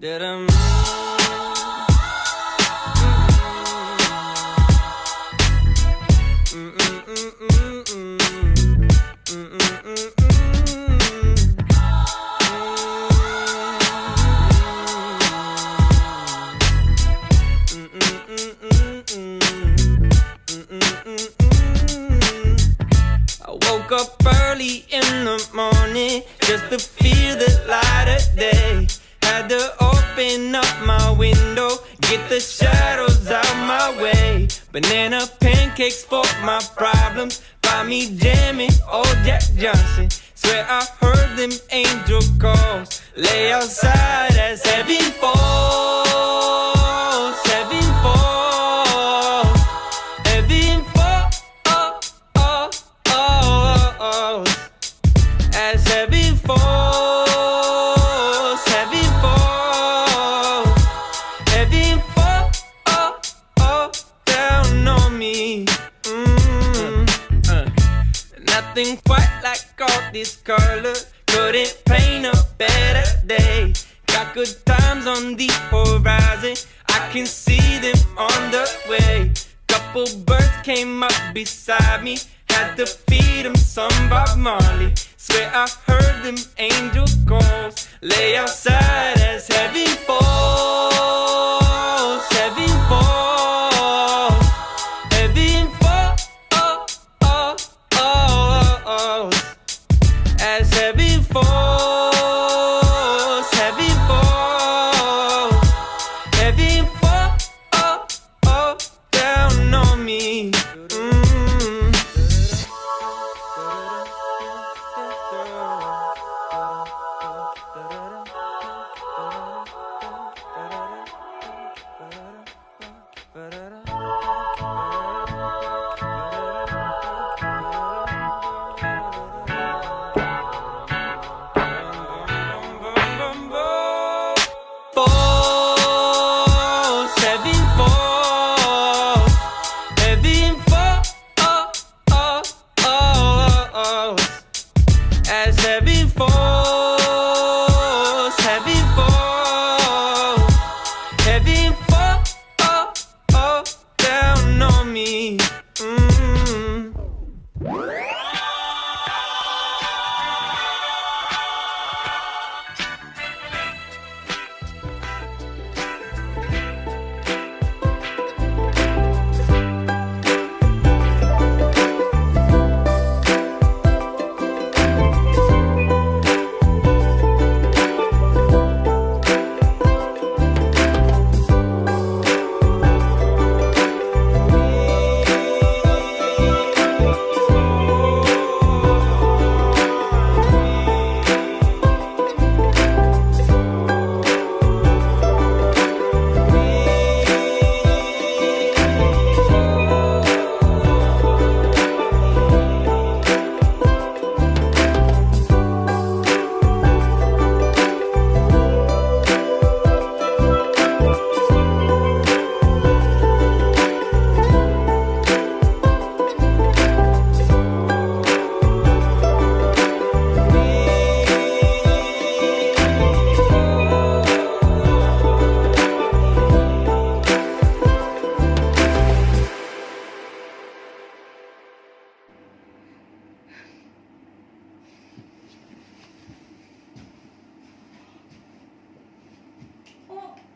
Da-dum. I woke up early in the morning just to feel the light of day. Had to open up my window, get the shadows out my way. Banana pancakes for my problems, find me jamming old Jack Johnson. Swear I heard them angel calls, lay outside as heaven falls, heaven falls, heaven falls, as heaven falls, heaven falls, heaven falls down on me. Nothing quite like all this color, couldn't paint a better day. Got good times on the horizon, I can see them on the way. Couple birds came up beside me, had to feed them some Bob Marley. Swear I heard them angel calls, lay outside as heaven falls, heaven falls, heaven falls, as heaven falls, heaven falls, heaven falls down on me. Falls, heaven falls, heaven falls, as heaven falls, heaven falls, heaven falls down on me. 어?